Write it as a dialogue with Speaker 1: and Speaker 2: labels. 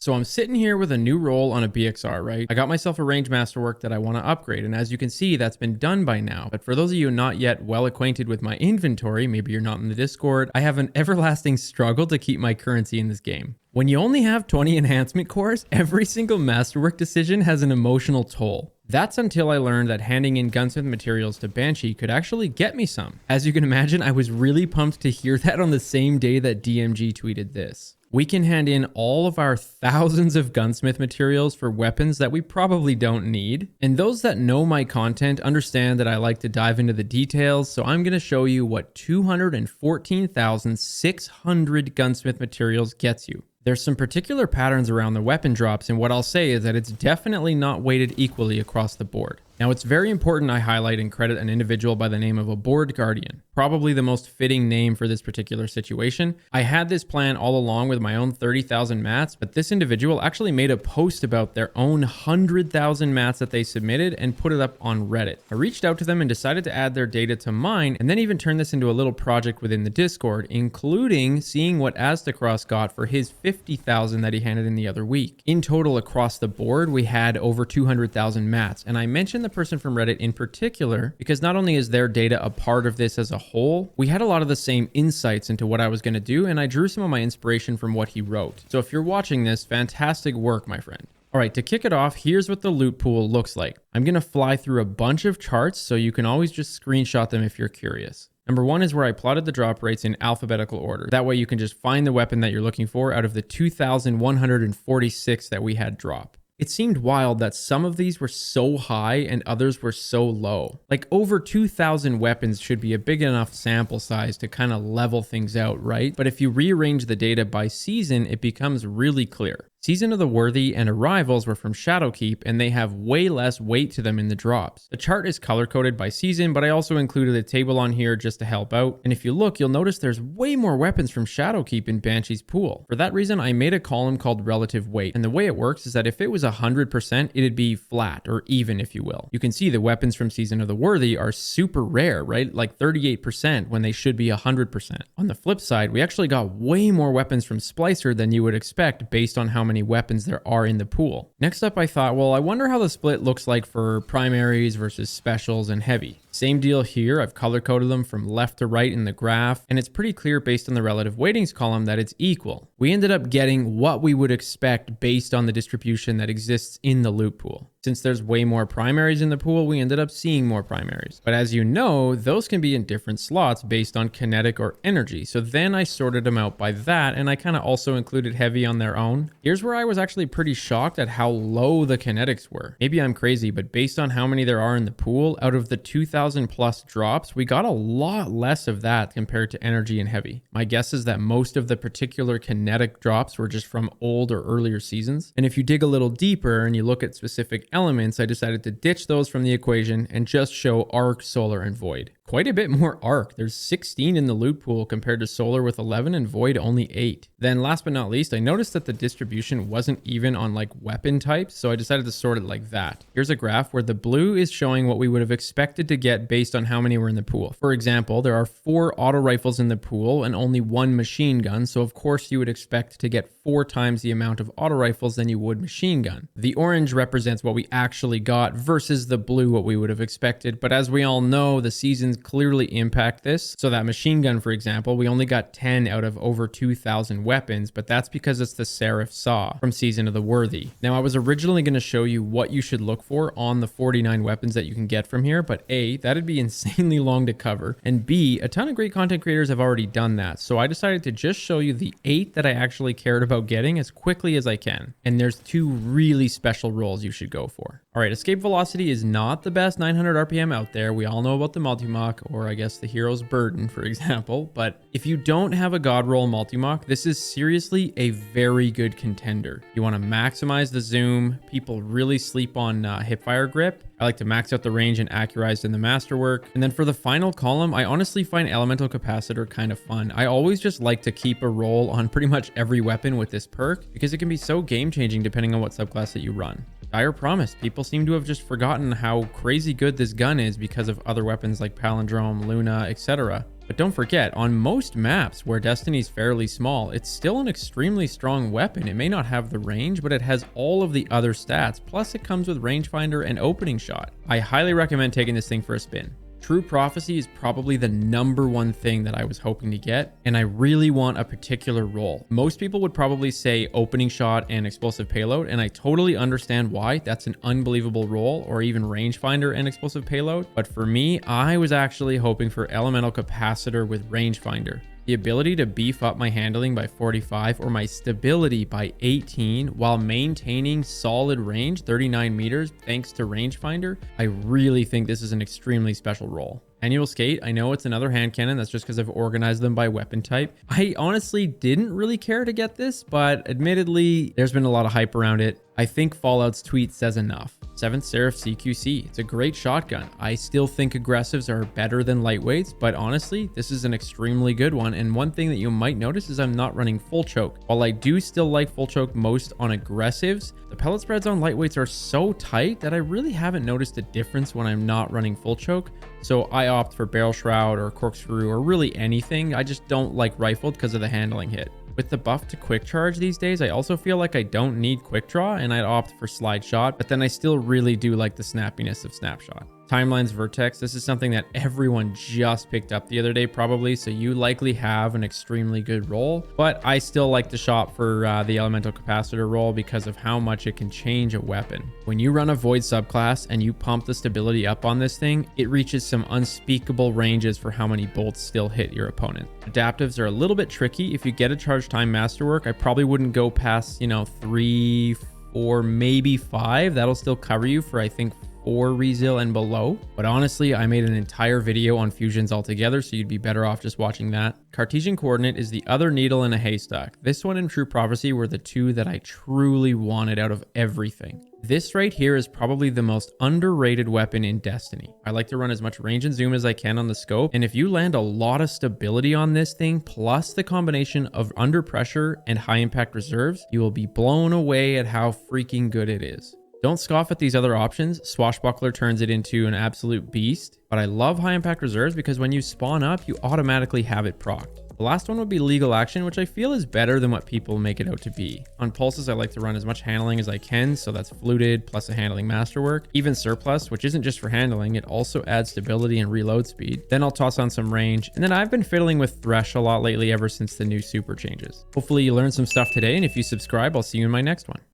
Speaker 1: So I'm sitting here with a new roll on a BXR, right? I got myself a range masterwork that I want to upgrade, and as you can see, that's been done by now. But for those of you not yet well acquainted with my inventory, maybe you're not in the Discord, I have an everlasting struggle to keep my currency in this game. When you only have 20 enhancement cores, every single masterwork decision has an emotional toll. That's until I learned that handing in Gunsmith materials to Banshee could actually get me some. As you can imagine, I was really pumped to hear that on the same day that DMG tweeted this. We can hand in all of our thousands of gunsmith materials for weapons that we probably don't need. And those that know my content understand that I like to dive into the details, so I'm going to show you what 214,600 gunsmith materials gets you. There's some particular patterns around the weapon drops, and what I'll say is that it's definitely not weighted equally across the board. Now, it's very important I highlight and credit an individual by the name of ABoredGuardian, probably the most fitting name for this particular situation. I had this plan all along with my own 30,000 mats, but this individual actually made a post about their own 100,000 mats that they submitted and put it up on Reddit. I reached out to them and decided to add their data to mine, and then even turn this into a little project within the Discord, including seeing what Aztecross got for his 50,000 that he handed in the other week. In total, across the board, we had over 200,000 mats, and I mentioned the person from Reddit in particular because not only is their data a part of this as a whole, we had a lot of the same insights into what I was going to do, and I drew some of my inspiration from what he wrote. So if you're watching this, fantastic work, my friend. All right, to kick it off, here's what the loot pool looks like. I'm going to fly through a bunch of charts, so you can always just screenshot them if you're curious. Number one is where I plotted the drop rates in alphabetical order. That way you can just find the weapon that you're looking for out of the 2,146 that we had drop. It seemed wild that some of these were so high and others were so low. Like over 2,000 weapons should be a big enough sample size to kind of level things out, right? But if you rearrange the data by season, it becomes really clear. Season of the Worthy and Arrivals were from Shadowkeep, and they have way less weight to them in the drops. The chart is color-coded by season, but I also included a table on here just to help out. And if you look, you'll notice there's way more weapons from Shadowkeep in Banshee's pool. For that reason, I made a column called relative weight. And the way it works is that if it was 100%, it'd be flat, or even, if you will. You can see the weapons from Season of the Worthy are super rare, right? Like 38% when they should be 100%. On the flip side, we actually got way more weapons from Splicer than you would expect based on how many weapons there are in the pool. Next up, I thought, well, I wonder how the split looks like for primaries versus specials and heavy. Same deal here. I've color coded them from left to right in the graph, and it's pretty clear based on the relative weightings column that it's equal. We ended up getting what we would expect based on the distribution that exists in the loot pool. Since there's way more primaries in the pool, we ended up seeing more primaries. But as you know, those can be in different slots based on kinetic or energy. So then I sorted them out by that, and I kind of also included heavy on their own. Here's where I was actually pretty shocked at how low the kinetics were. Maybe I'm crazy, but based on how many there are in the pool, out of the 2,000 plus drops, we got a lot less of that compared to energy and heavy. My guess is that most of the particular kinetic drops were just from old or earlier seasons. And if you dig a little deeper and you look at specific elements, I decided to ditch those from the equation and just show arc, solar, and void. Quite a bit more arc. There's 16 in the loot pool compared to solar with 11 and void only 8. Then last but not least, I noticed that the distribution wasn't even on like weapon types, so I decided to sort it like that. Here's a graph where the blue is showing what we would have expected to get based on how many were in the pool. For example, there are 4 auto rifles in the pool and only 1 machine gun, so of course you would expect to get 4 times the amount of auto rifles than you would machine gun. The orange represents what we actually got versus the blue what we would have expected, but as we all know, the seasons clearly impact this. So that machine gun, for example, we only got 10 out of over 2,000 weapons, but that's because it's the Seraph Saw from Season of the Worthy. Now, I was originally going to show you what you should look for on the 49 weapons that you can get from here, but A, that'd be insanely long to cover, and B, a ton of great content creators have already done that. So I decided to just show you the 8 that I actually cared about getting as quickly as I can. And there's 2 really special rolls you should go for. All right, escape velocity is not the best 900 RPM out there. We all know about the multi-mock, or I guess the hero's burden, for example. But if you don't have a god roll multi-mock, this is seriously a very good contender. You want to maximize the zoom. People really sleep on hipfire grip. I like to max out the range and accurized in the masterwork. And then for the final column, I honestly find elemental capacitor kind of fun. I always just like to keep a roll on pretty much every weapon with this perk because it can be so game changing depending on what subclass that you run. Dire Promise. People seem to have just forgotten how crazy good this gun is because of other weapons like Palindrome, Luna, etc. But don't forget, on most maps where Destiny's fairly small, it's still an extremely strong weapon. It may not have the range, but it has all of the other stats. Plus it comes with rangefinder and opening shot. I highly recommend taking this thing for a spin. True Prophecy is probably the #1 thing that I was hoping to get, and I really want a particular role. Most people would probably say opening shot and explosive payload, and I totally understand why. That's an unbelievable role, or even rangefinder and explosive payload. But for me, I was actually hoping for elemental capacitor with rangefinder. The ability to beef up my handling by 45 or my stability by 18 while maintaining solid range, 39 meters, thanks to rangefinder. I really think this is an extremely special role. Annual Skate, I know it's another hand cannon. That's just because I've organized them by weapon type. I honestly didn't really care to get this, but admittedly, there's been a lot of hype around it. I think Fallout's tweet says enough. 7th Seraph CQC. It's a great shotgun. I still think aggressives are better than lightweights, but honestly, this is an extremely good one. And one thing that you might notice is I'm not running full choke. While I do still like full choke most on aggressives, the pellet spreads on lightweights are so tight that I really haven't noticed a difference when I'm not running full choke. So I opt for barrel shroud or corkscrew or really anything. I just don't like rifled because of the handling hit. With the buff to quick charge these days, I also feel like I don't need quick draw and I'd opt for slide shot, but then I still really do like the snappiness of snapshot. Timeline's Vertex, this is something that everyone just picked up the other day probably, so you likely have an extremely good roll, but I still like to shop for the elemental capacitor roll because of how much it can change a weapon. When you run a void subclass and you pump the stability up on this thing, it reaches some unspeakable ranges for how many bolts still hit your opponent. Adaptives are a little bit tricky. If you get a charge time masterwork, I probably wouldn't go past, 3, 4, maybe 5. That'll still cover you for I think 4 resil and below. But honestly, I made an entire video on fusions altogether, so you'd be better off just watching that. Cartesian Coordinate is the other needle in a haystack. This one and True Prophecy were the two that I truly wanted out of everything. This right here is probably the most underrated weapon in Destiny. I like to run as much range and zoom as I can on the scope, and if you land a lot of stability on this thing, plus the combination of under pressure and high impact reserves, you will be blown away at how freaking good it is. Don't scoff at these other options. Swashbuckler turns it into an absolute beast, but I love high impact reserves because when you spawn up, you automatically have it procced. The last one would be Legal Action, which I feel is better than what people make it out to be. On pulses, I like to run as much handling as I can, so that's fluted plus a handling masterwork. Even Surplus, which isn't just for handling, it also adds stability and reload speed. Then I'll toss on some range, and then I've been fiddling with Thresh a lot lately ever since the new super changes. Hopefully you learned some stuff today, and if you subscribe, I'll see you in my next one.